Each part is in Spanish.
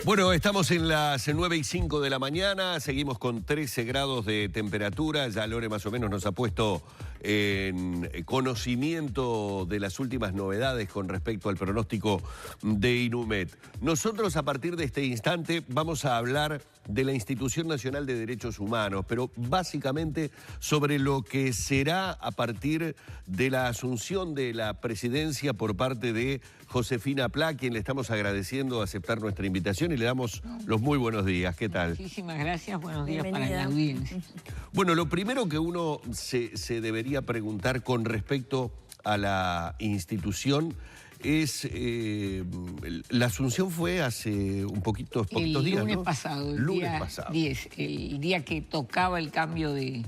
Bueno, estamos en las 9:05 de la mañana, seguimos con 13 grados de temperatura, ya Lore más o menos nos ha puesto en conocimiento de las últimas novedades con respecto al pronóstico de Inumet. Nosotros a partir de este instante vamos a hablar de la Institución Nacional de Derechos Humanos, pero básicamente sobre lo que será a partir de la asunción de la presidencia por parte de Josefina Plá, quien le estamos agradeciendo aceptar nuestra invitación y le damos los muy buenos días. ¿Qué tal? Muchísimas gracias, buenos días. Bienvenida. Para la audiencia. Bueno, lo primero que uno se debería preguntar con respecto a la institución es, la asunción fue hace poquitos días, El lunes ¿no? pasado, El día pasado. 10, el día que tocaba el cambio de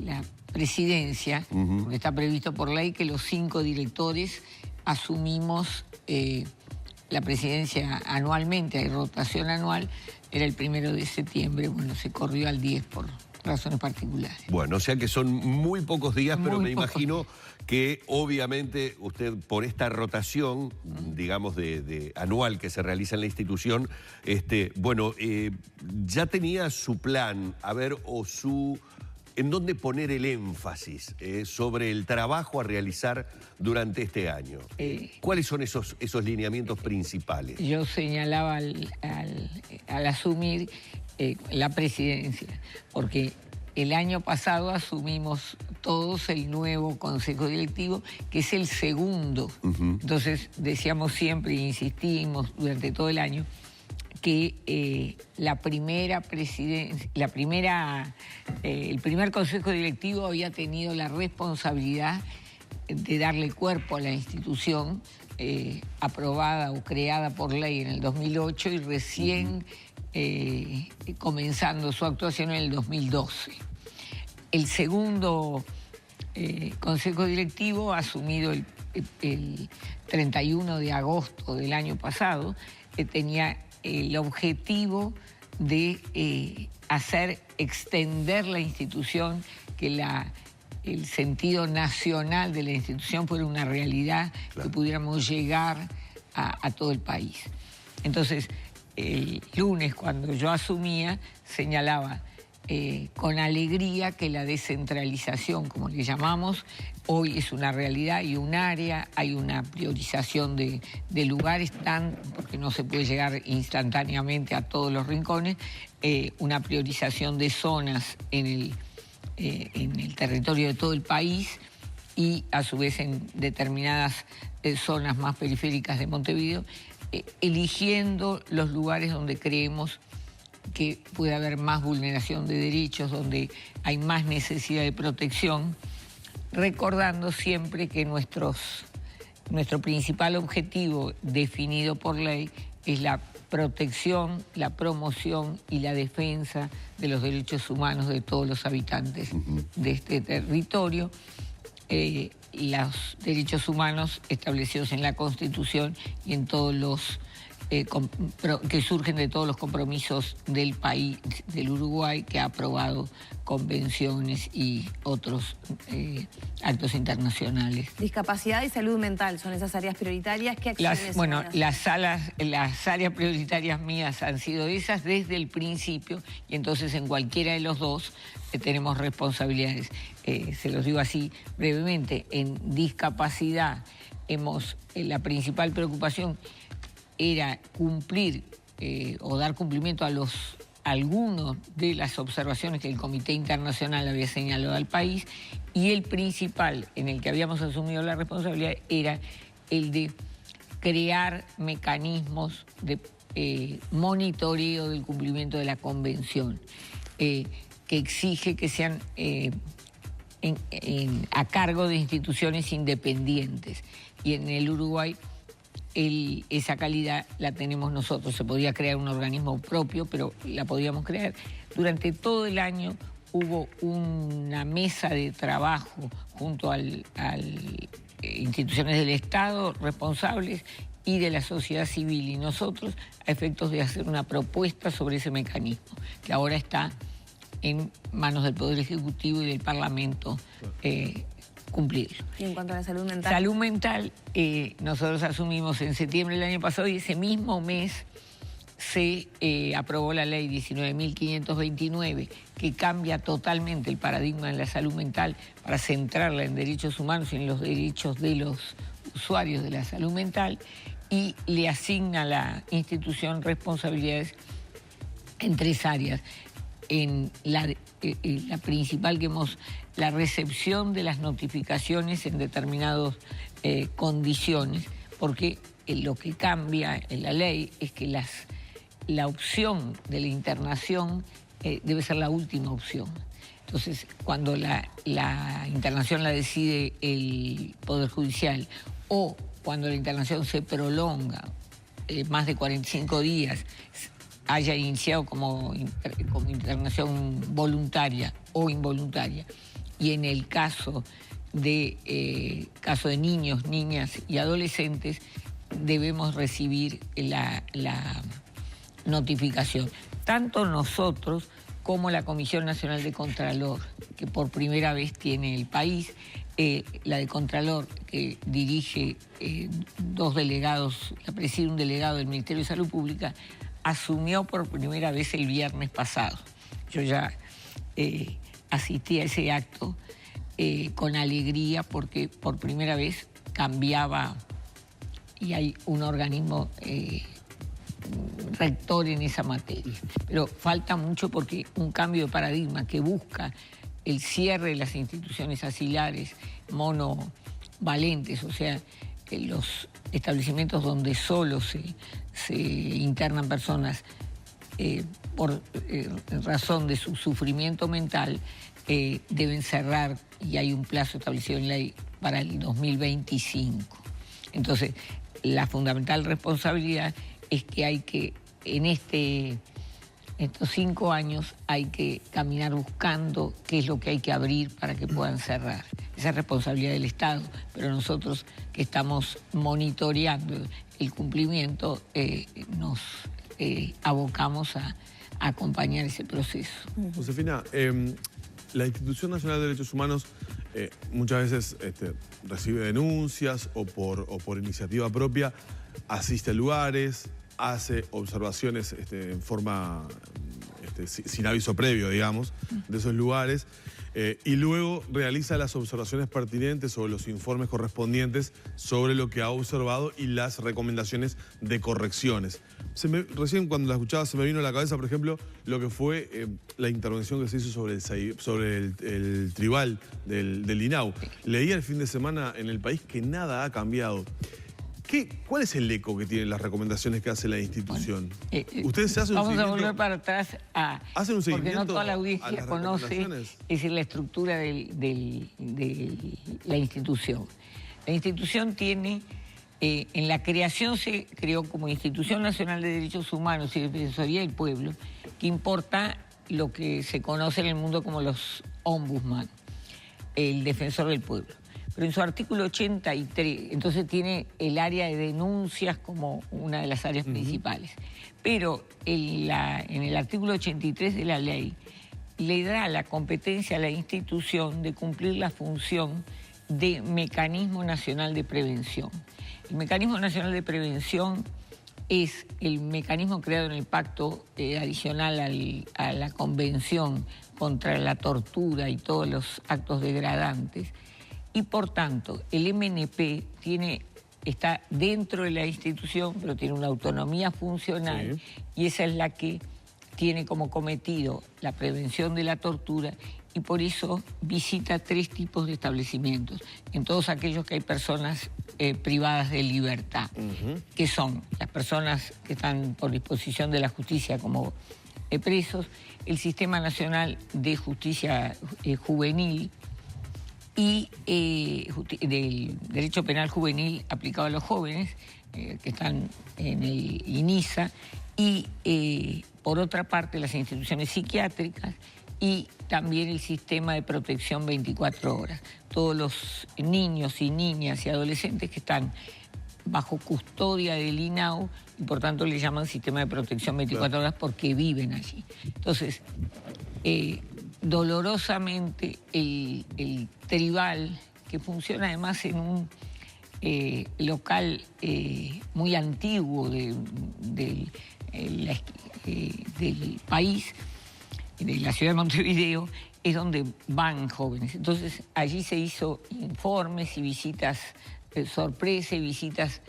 la presidencia, porque está previsto por ley que los 5 directores asumimos la presidencia anualmente, hay rotación anual, era el 1 de septiembre, bueno, se corrió al 10 por razones particulares. Bueno, o sea que son muy pocos días, pero me Muy pocos. imagino que obviamente usted por esta rotación, digamos, de anual que se realiza en la institución, bueno, ya tenía su plan, a ver, o su... ¿En dónde poner el énfasis sobre el trabajo a realizar durante este año? ¿Cuáles son esos lineamientos principales? Yo señalaba al asumir la presidencia, porque el año pasado asumimos todos el nuevo Consejo Directivo, que es el segundo. Entonces decíamos siempre e insistimos durante todo el año que el primer Consejo Directivo había tenido la responsabilidad de darle cuerpo a la institución aprobada o creada por ley en el 2008 y recién comenzando su actuación en el 2012. El segundo Consejo Directivo, asumido el 31 de agosto del año pasado, tenía el objetivo de extender la institución, que el sentido nacional de la institución fuera una realidad, claro, que pudiéramos llegar a todo el país. Entonces, el lunes, cuando yo asumía, señalaba con alegría que la descentralización, como le llamamos, hoy es una realidad, hay un área, hay una priorización de lugares, porque no se puede llegar instantáneamente a todos los rincones, una priorización de zonas en el territorio de todo el país y a su vez en determinadas zonas más periféricas de Montevideo, eligiendo los lugares donde creemos que puede haber más vulneración de derechos, donde hay más necesidad de protección, recordando siempre que nuestro principal objetivo definido por ley es la protección, la promoción y la defensa de los derechos humanos de todos los habitantes de este territorio. Los derechos humanos establecidos en la Constitución y en todos los que surgen de todos los compromisos del país, del Uruguay, que ha aprobado convenciones y otros actos internacionales. Discapacidad y salud mental son esas áreas prioritarias. ¿Qué acciones Bueno, van a hacer? las áreas prioritarias mías han sido esas desde el principio, y entonces en cualquiera de los dos tenemos responsabilidades. Se los digo así brevemente. En discapacidad la principal preocupación era cumplir o dar cumplimiento a algunos de las observaciones que el Comité Internacional había señalado al país, y el principal en el que habíamos asumido la responsabilidad era el de crear mecanismos de monitoreo del cumplimiento de la Convención, que exige que sean a cargo de instituciones independientes, y en el Uruguay esa calidad la tenemos nosotros. Se podía crear un organismo propio, pero la podíamos crear. Durante todo el año hubo una mesa de trabajo junto a instituciones del Estado responsables y de la sociedad civil y nosotros, a efectos de hacer una propuesta sobre ese mecanismo, que ahora está en manos del Poder Ejecutivo y del Parlamento cumplirlo. Y en cuanto a la salud mental. Salud mental, nosotros asumimos en septiembre del año pasado y ese mismo mes se aprobó la ley 19.529, que cambia totalmente el paradigma de la salud mental para centrarla en derechos humanos y en los derechos de los usuarios de la salud mental, y le asigna a la institución responsabilidades en 3 áreas. En la principal, la recepción de las notificaciones en determinadas condiciones, porque lo que cambia en la ley es que la opción de la internación debe ser la última opción. Entonces, cuando la internación la decide el Poder Judicial, o cuando la internación se prolonga más de 45 días, haya iniciado como internación voluntaria o involuntaria, y en el caso de niños, niñas y adolescentes, debemos recibir la notificación. Tanto nosotros como la Comisión Nacional de Contralor, que por primera vez tiene el país, la de Contralor, que dirige 2 delegados, la preside un delegado del Ministerio de Salud Pública, asumió por primera vez el viernes pasado. Yo ya asistí a ese acto con alegría, porque por primera vez cambiaba y hay un organismo rector en esa materia. Pero falta mucho, porque un cambio de paradigma que busca el cierre de las instituciones asilares monovalentes, o sea, los establecimientos donde solo se internan personas por razón de su sufrimiento mental, deben cerrar, y hay un plazo establecido en ley para el 2025. Entonces, la fundamental responsabilidad es que hay que, en estos 5 años, hay que caminar buscando qué es lo que hay que abrir para que puedan cerrar. Esa es responsabilidad del Estado, pero nosotros, que estamos monitoreando el cumplimiento, nos abocamos a acompañar ese proceso. Josefina, la Institución Nacional de Derechos Humanos muchas veces recibe denuncias o por iniciativa propia asiste a lugares, hace observaciones en forma sin aviso previo, digamos, de esos lugares, y luego realiza las observaciones pertinentes o los informes correspondientes sobre lo que ha observado y las recomendaciones de correcciones. Recién cuando la escuchaba se me vino a la cabeza, por ejemplo, lo que fue la intervención que se hizo sobre el tribal del INAU. Leí el fin de semana en El País que nada ha cambiado. ¿Cuál es el eco que tienen las recomendaciones que hace la institución? ¿Ustedes se hacen un seguimiento? Vamos a volver para atrás ¿Hacen un seguimiento? Porque no toda la audiencia conoce, es decir, la estructura de la institución. La institución tiene, en la creación se creó como Institución Nacional de Derechos Humanos y Defensoría del Pueblo, que importa lo que se conoce en el mundo como los ombudsman, el defensor del pueblo. Pero en su artículo 83, entonces tiene el área de denuncias como una de las áreas principales. Pero en el artículo 83 de la ley le da la competencia a la institución de cumplir la función de Mecanismo Nacional de Prevención. El Mecanismo Nacional de Prevención es el mecanismo creado en el pacto adicional a la Convención contra la tortura y todos los actos degradantes. Y por tanto, el MNP está dentro de la institución, pero tiene una autonomía funcional, sí, y esa es la que tiene como cometido la prevención de la tortura, y por eso visita 3 tipos de establecimientos, en todos aquellos que hay personas privadas de libertad, que son las personas que están por disposición de la justicia como presos, el Sistema Nacional de Justicia Juvenil, y del derecho penal juvenil aplicado a los jóvenes, que están en el INISA, y por otra parte las instituciones psiquiátricas y también el sistema de protección 24 horas. Todos los niños y niñas y adolescentes que están bajo custodia del INAU, y por tanto le llaman sistema de protección 24 horas porque viven allí. Entonces, dolorosamente el tribal, que funciona además en un local muy antiguo del país, de la ciudad de Montevideo, es donde van jóvenes. Entonces, allí se hizo informes y visitas sorpresa y visitas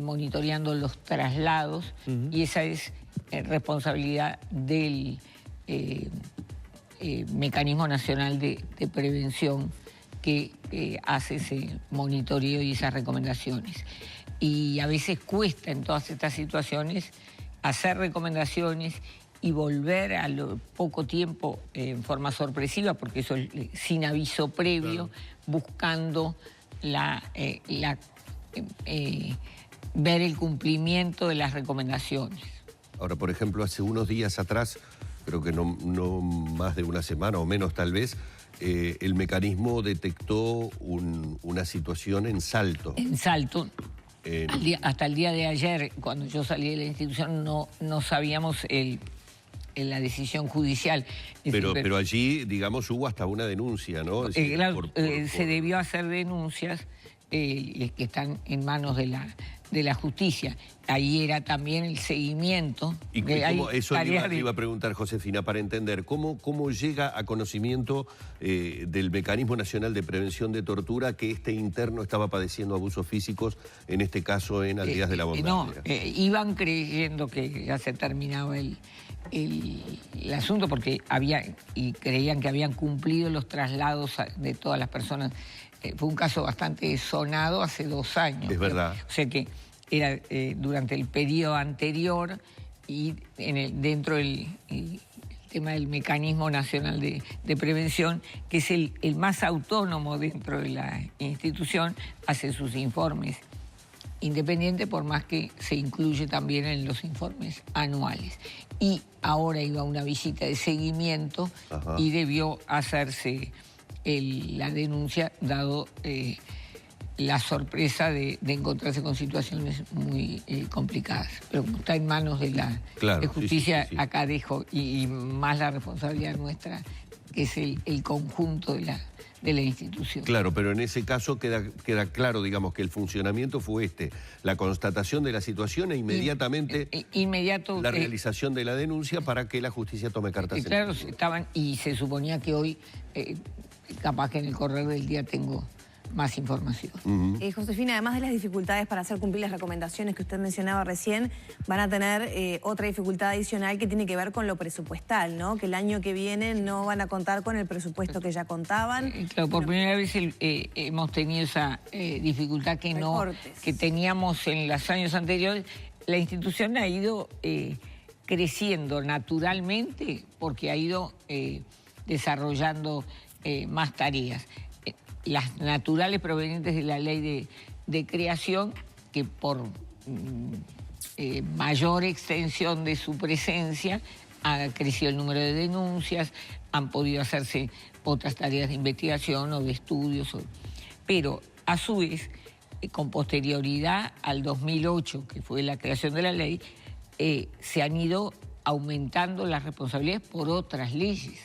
monitoreando los traslados, y esa es responsabilidad del Mecanismo Nacional de Prevención, que hace ese monitoreo y esas recomendaciones. Y a veces cuesta en todas estas situaciones hacer recomendaciones y volver a lo poco tiempo en forma sorpresiva, porque eso es sin aviso previo, claro, buscando ver el cumplimiento de las recomendaciones. Ahora, por ejemplo, hace unos días atrás, creo que no más de una semana o menos tal vez, el mecanismo detectó una situación en Salto. En Salto. Hasta el día de ayer, cuando yo salí de la institución, no sabíamos la decisión judicial. Pero allí, digamos, hubo hasta una denuncia, ¿no? Es decir, claro, se debió hacer denuncias que están en manos de la justicia. Ahí era también el seguimiento. ¿Y cómo, eso le iba a preguntar, Josefina, para entender, ¿cómo llega a conocimiento del Mecanismo Nacional de Prevención de Tortura que este interno estaba padeciendo abusos físicos, en este caso en Aldías de la Bombardera? Iban creyendo que ya se terminaba el asunto, porque creían que habían cumplido los traslados de todas las personas. Fue un caso bastante sonado hace 2 años. Es verdad. O sea que era durante el periodo anterior y dentro del tema del Mecanismo Nacional de Prevención, que es el más autónomo dentro de la institución, hace sus informes independientes, por más que se incluye también en los informes anuales. Y ahora iba a una visita de seguimiento. Ajá. Y debió hacerse la denuncia, dado la sorpresa de encontrarse con situaciones muy complicadas. Pero como está en manos de la justicia, sí. Acá dejo, y más la responsabilidad nuestra, que es el conjunto de la institución. Claro, pero en ese caso queda claro, digamos, que el funcionamiento fue la constatación de la situación e inmediatamente la realización de la denuncia para que la justicia tome cartas en el asunto. Estaban, y se suponía que hoy, capaz que en el correr del día tengo más información. Josefina, además de las dificultades para hacer cumplir las recomendaciones que usted mencionaba recién, van a tener otra dificultad adicional que tiene que ver con lo presupuestal, ¿no? Que el año que viene no van a contar con el presupuesto que ya contaban. Claro, por primera vez hemos tenido esa dificultad que teníamos en los años anteriores. La institución ha ido creciendo naturalmente porque ha ido desarrollando más tareas. Las naturales provenientes de la ley de creación, que por mayor extensión de su presencia ha crecido el número de denuncias, han podido hacerse otras tareas de investigación o de estudios, pero a su vez, con posterioridad al 2008, que fue la creación de la ley, se han ido aumentando las responsabilidades por otras leyes.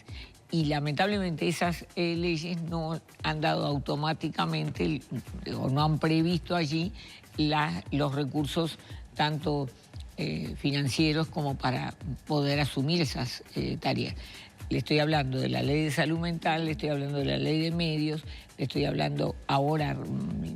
Y lamentablemente esas leyes no han dado automáticamente, o no han previsto allí los recursos tanto financieros como para poder asumir esas tareas. Le estoy hablando de la ley de salud mental, le estoy hablando de la ley de medios, le estoy hablando ahora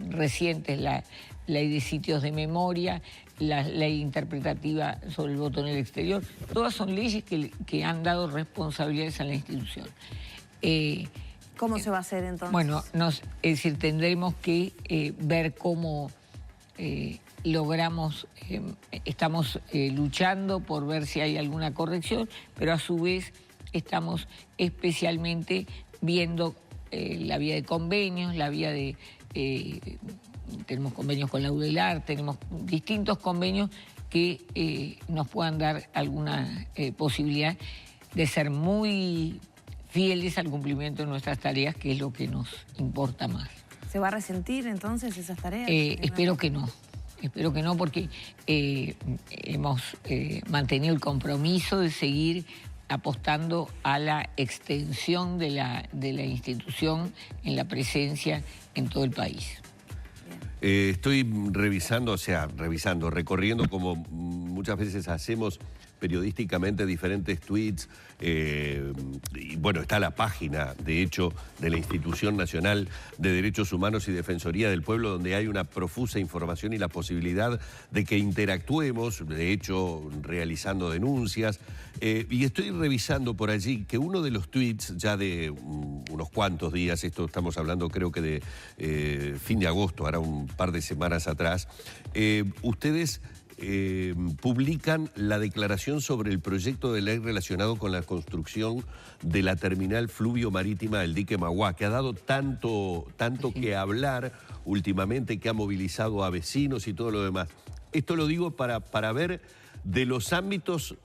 recientes la ley de sitios de memoria, la ley interpretativa sobre el voto en el exterior. Todas son leyes que han dado responsabilidades a la institución. ¿Cómo se va a hacer entonces? Bueno, es decir, tendremos que ver cómo logramos, estamos luchando por ver si hay alguna corrección, pero a su vez estamos especialmente viendo la vía de convenios, la vía de... tenemos convenios con la UDELAR, tenemos distintos convenios que nos puedan dar alguna posibilidad de ser muy fieles al cumplimiento de nuestras tareas, que es lo que nos importa más. ¿Se va a resentir entonces esas tareas? Espero que no. Espero que no, porque hemos mantenido el compromiso de seguir apostando a la extensión de la institución en la presencia en todo el país. Estoy recorriendo como muchas veces hacemos periodísticamente diferentes tweets, y bueno, está la página, de hecho, de la Institución Nacional de Derechos Humanos y Defensoría del Pueblo, donde hay una profusa información y la posibilidad de que interactuemos, de hecho, realizando denuncias. Y estoy revisando por allí que uno de los tweets ya de unos cuantos días, esto estamos hablando creo que de fin de agosto, ahora un par de semanas atrás, ustedes publican la declaración sobre el proyecto de ley relacionado con la construcción de la terminal fluvio-marítima del dique Mauá, que ha dado tanto que hablar últimamente, que ha movilizado a vecinos y todo lo demás. Esto lo digo para ver de los ámbitos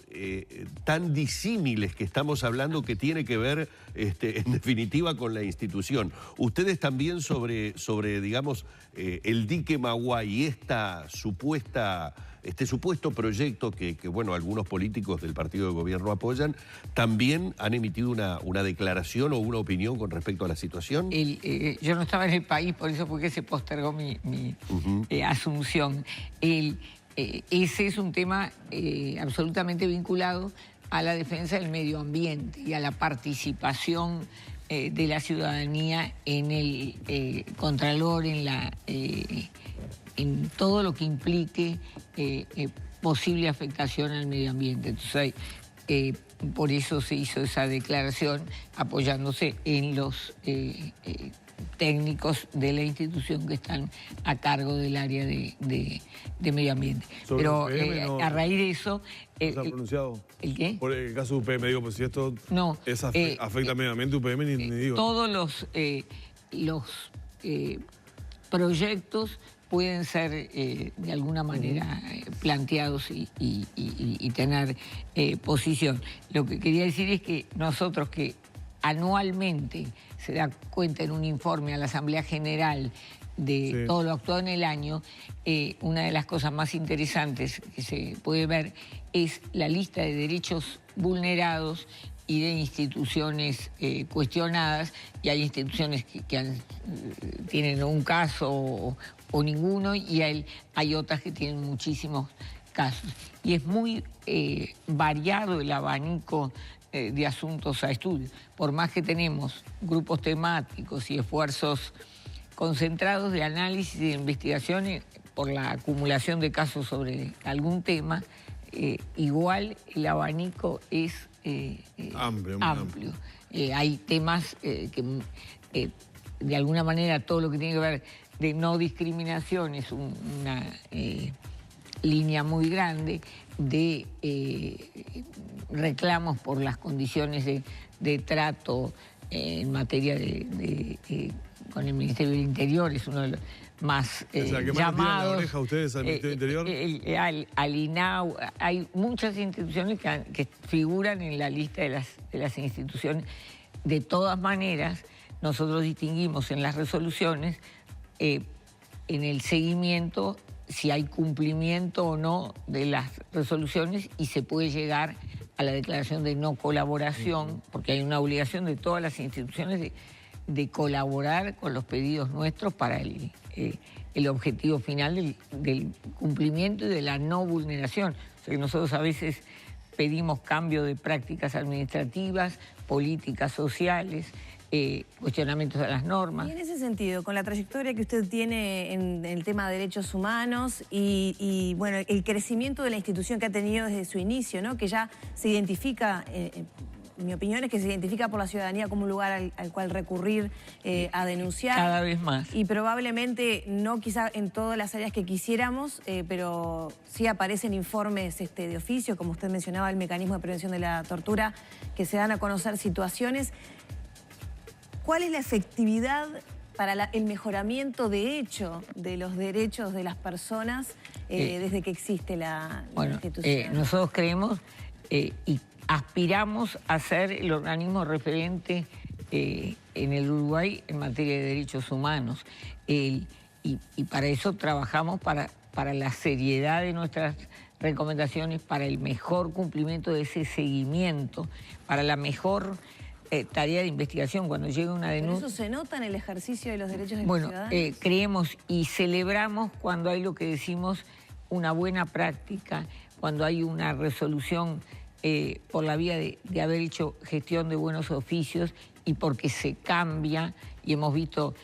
tan disímiles que estamos hablando, que tiene que ver en definitiva con la institución. Ustedes también sobre digamos, el dique Mauá y este supuesto proyecto que bueno, algunos políticos del partido de gobierno apoyan, ¿también han emitido una declaración o una opinión con respecto a la situación? Yo no estaba en el país, por eso fue que se postergó mi asunción. Ese es un tema absolutamente vinculado a la defensa del medio ambiente y a la participación de la ciudadanía en el Contralor, en todo lo que implique posible afectación al medio ambiente. Entonces, por eso se hizo esa declaración apoyándose en los técnicos de la institución que están a cargo del área de medio ambiente. Pero a raíz de eso... ¿Se ha pronunciado? ¿El qué? Por el caso de UPM, digo, pues si esto afecta al medio ambiente, UPM ni digo. Todos los proyectos pueden ser de alguna manera planteados y tener posición. Lo que quería decir es que nosotros, que anualmente se da cuenta en un informe a la Asamblea General de todo lo actuado en el año, una de las cosas más interesantes que se puede ver es la lista de derechos vulnerados y de instituciones cuestionadas, y hay instituciones que tienen un caso o ninguno, y hay otras que tienen muchísimos casos. Y es muy variado el abanico de asuntos a estudio. Por más que tenemos grupos temáticos y esfuerzos concentrados de análisis y de investigación por la acumulación de casos sobre algún tema, igual el abanico es amplio. Hay temas que de alguna manera todo lo que tiene que ver de no discriminación es una línea muy grande, de reclamos por las condiciones de trato en materia con el Ministerio del Interior, es uno de los más llamados. ¿La oreja a ustedes al Ministerio del Interior? Al INAU, hay muchas instituciones que figuran en la lista de las instituciones. De todas maneras, nosotros distinguimos en las resoluciones, en el seguimiento, si hay cumplimiento o no de las resoluciones, y se puede llegar a la declaración de no colaboración, porque hay una obligación de todas las instituciones de colaborar con los pedidos nuestros para el objetivo final del cumplimiento y de la no vulneración. O sea que nosotros a veces pedimos cambio de prácticas administrativas, políticas sociales, cuestionamientos de las normas. Y en ese sentido, con la trayectoria que usted tiene en el tema de derechos humanos y bueno, el crecimiento de la institución que ha tenido desde su inicio, ¿no? Que ya se identifica, mi opinión es que se identifica por la ciudadanía como un lugar al cual recurrir a denunciar. Cada vez más. Y probablemente no quizá en todas las áreas que quisiéramos, pero sí aparecen informes de oficio, como usted mencionaba, el mecanismo de prevención de la tortura, que se dan a conocer situaciones. ¿Cuál es la efectividad para el mejoramiento de hecho de los derechos de las personas desde que existe la institución? Nosotros creemos y aspiramos a ser el organismo referente en el Uruguay en materia de derechos humanos. Y para eso trabajamos para la seriedad de nuestras recomendaciones, para el mejor cumplimiento de ese seguimiento, para la mejor tarea de investigación. Cuando llega una denuncia... ¿Pero eso se nota en el ejercicio de los derechos de los ciudadanos? Creemos y celebramos cuando hay lo que decimos una buena práctica, cuando hay una resolución por la vía de haber hecho gestión de buenos oficios y porque se cambia, y hemos visto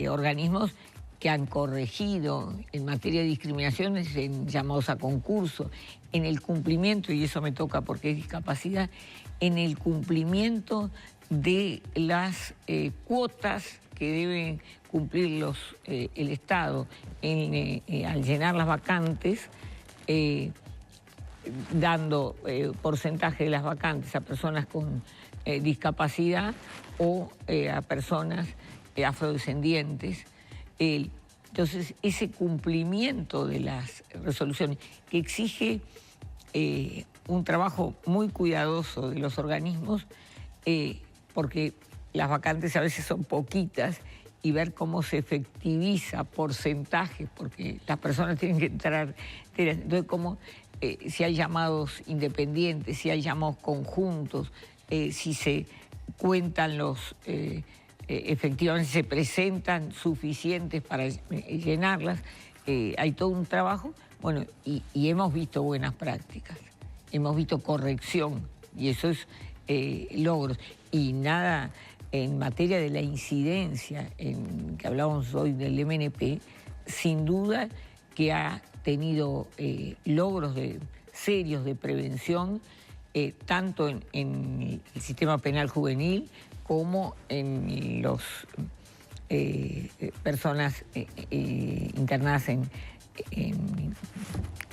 organismos que han corregido en materia de discriminaciones en llamados a concurso, en el cumplimiento, y eso me toca porque es discapacidad, en el cumplimiento de las cuotas que deben cumplir el Estado al llenar las vacantes, dando porcentaje de las vacantes a personas con discapacidad o a personas afrodescendientes. Entonces, ese cumplimiento de las resoluciones que exige un trabajo muy cuidadoso de los organismos, porque las vacantes a veces son poquitas, y ver cómo se efectiviza porcentajes, porque las personas tienen que entrar. Entonces, si hay llamados independientes, si hay llamados conjuntos, si se cuentan efectivamente se presentan suficientes para llenarlas, hay todo un trabajo, bueno, y hemos visto buenas prácticas, hemos visto corrección, y eso es logros. Y nada, en materia de la incidencia, que hablábamos hoy del MNP, sin duda que ha tenido logros serios de prevención, tanto en el sistema penal juvenil como en las personas internadas en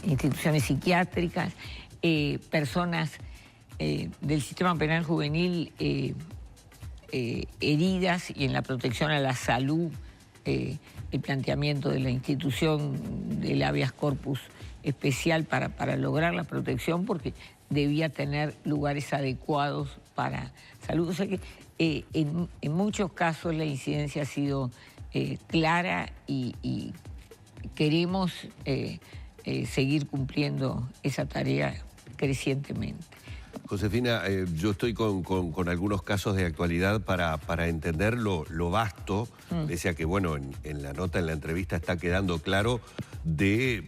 instituciones psiquiátricas, personas del sistema penal juvenil heridas, y en la protección a la salud, el planteamiento de la institución del habeas corpus especial para lograr la protección, porque debía tener lugares adecuados para salud. O sea que en muchos casos la incidencia ha sido clara, y queremos seguir cumpliendo esa tarea crecientemente. Josefina, yo estoy con algunos casos de actualidad para entender lo vasto, pese que, bueno, en la nota, en la entrevista, está quedando claro de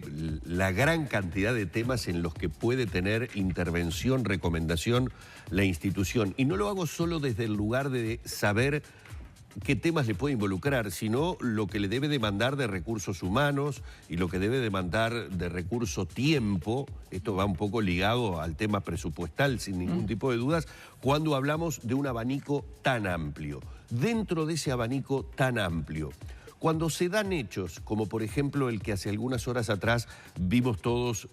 la gran cantidad de temas en los que puede tener intervención, recomendación la institución. Y no lo hago solo desde el lugar de saber qué temas le puede involucrar, sino lo que le debe demandar de recursos humanos y lo que debe demandar de recurso tiempo. Esto va un poco ligado al tema presupuestal, sin ningún tipo de dudas, cuando hablamos de un abanico tan amplio. Dentro de ese abanico tan amplio, cuando se dan hechos, como por ejemplo el que hace algunas horas atrás vimos todos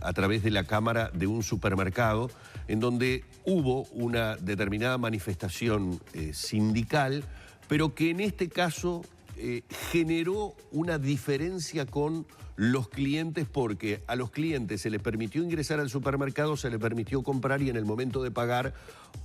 a través de la cámara de un supermercado, en donde hubo una determinada manifestación sindical, pero que en este caso generó una diferencia con los clientes, porque a los clientes se les permitió ingresar al supermercado, se les permitió comprar, y en el momento de pagar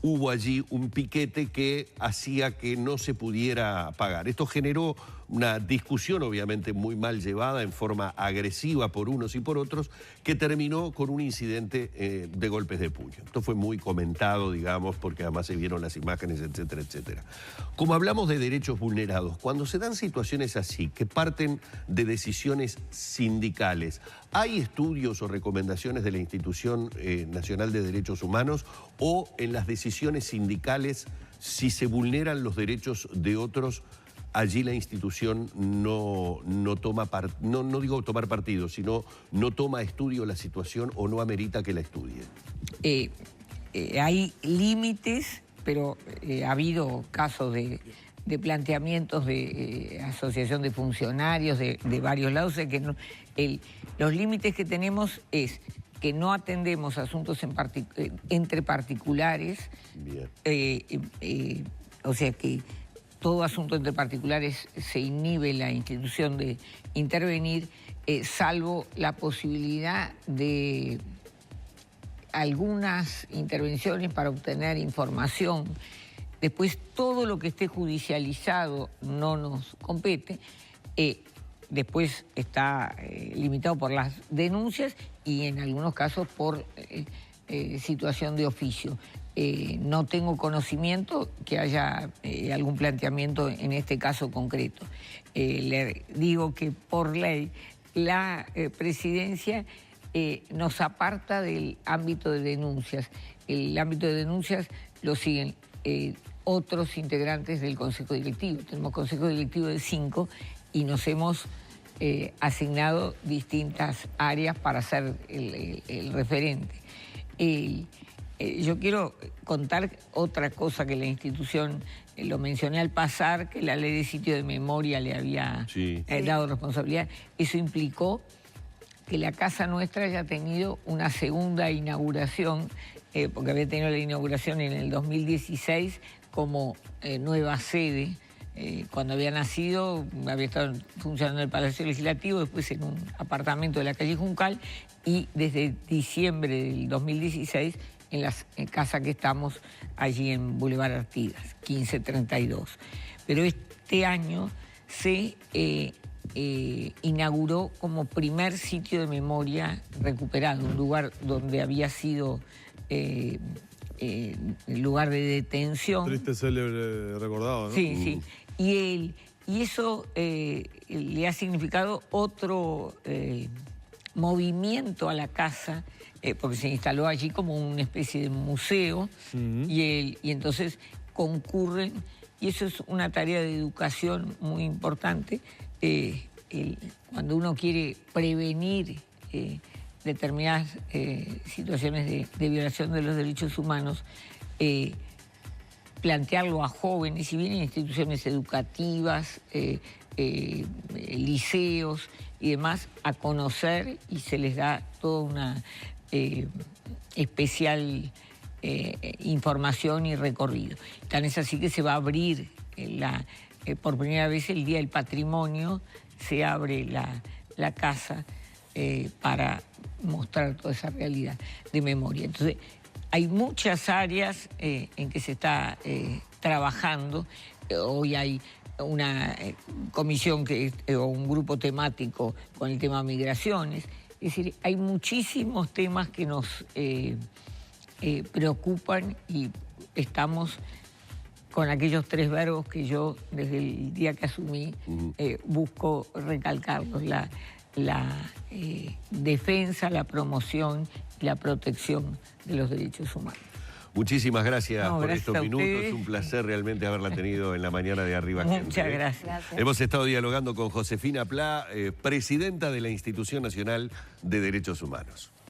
hubo allí un piquete que hacía que no se pudiera pagar. Esto generó una discusión obviamente muy mal llevada, en forma agresiva por unos y por otros, que terminó con un incidente de golpes de puño. Esto fue muy comentado, digamos, porque además se vieron las imágenes, etcétera, etcétera. Como hablamos de derechos vulnerados, cuando se dan situaciones así, que parten de decisiones sindicales, ¿hay estudios o recomendaciones de la Institución Nacional de Derechos Humanos, o en las decisiones sindicales, si se vulneran los derechos de otros, allí la institución no toma no digo tomar partido, sino no toma estudio la situación o no amerita que la estudie? Hay límites, pero ha habido casos de planteamientos de asociación de funcionarios de varios lados, que los límites que tenemos es que no atendemos asuntos entre particulares. Bien. O sea que todo asunto entre particulares se inhibe la institución de intervenir, salvo la posibilidad de algunas intervenciones para obtener información. Después, todo lo que esté judicializado no nos compete. Después está limitado por las denuncias y en algunos casos por situación de oficio. No tengo conocimiento que haya algún planteamiento en este caso concreto. Le digo que por ley la presidencia nos aparta del ámbito de denuncias. El ámbito de denuncias lo siguen otros integrantes del Consejo Directivo. Tenemos Consejo Directivo de 5 y nos hemos asignado distintas áreas para ser el referente. Yo quiero contar otra cosa que la institución, lo mencioné al pasar, que la ley de sitio de memoria le había dado responsabilidad. Eso implicó que la casa nuestra haya tenido una segunda inauguración, porque había tenido la inauguración en el 2016 como nueva sede. Cuando había nacido, había estado funcionando en el Palacio Legislativo, después en un apartamento de la calle Juncal, y desde diciembre del 2016 en la casa que estamos allí en Boulevard Artigas, 1532. Pero este año se inauguró como primer sitio de memoria recuperado, un lugar donde había sido lugar de detención. Triste, célebre, recordado, ¿no? Sí, sí. Y eso le ha significado otro movimiento a la casa, porque se instaló allí como una especie de museo, y entonces concurren, y eso es una tarea de educación muy importante. Cuando uno quiere prevenir determinadas situaciones de violación de los derechos humanos, plantearlo a jóvenes, si bien en instituciones educativas, liceos y demás, a conocer, y se les da toda una especial información y recorrido. Tan es así que se va a abrir por primera vez el Día del Patrimonio, se abre la casa para mostrar toda esa realidad de memoria. Entonces, hay muchas áreas en que se está trabajando. Hoy hay una comisión o un grupo temático con el tema migraciones. Es decir, hay muchísimos temas que nos preocupan, y estamos con aquellos 3 verbos que yo desde el día que asumí busco recalcarlos: la defensa, la promoción y la protección de los derechos humanos. Muchísimas gracias por gracias estos a minutos. ustedes. Un placer realmente haberla tenido en la mañana de Arriba Gente. Muchas gracias. Hemos estado dialogando con Josefina Plá, presidenta de la Institución Nacional de Derechos Humanos.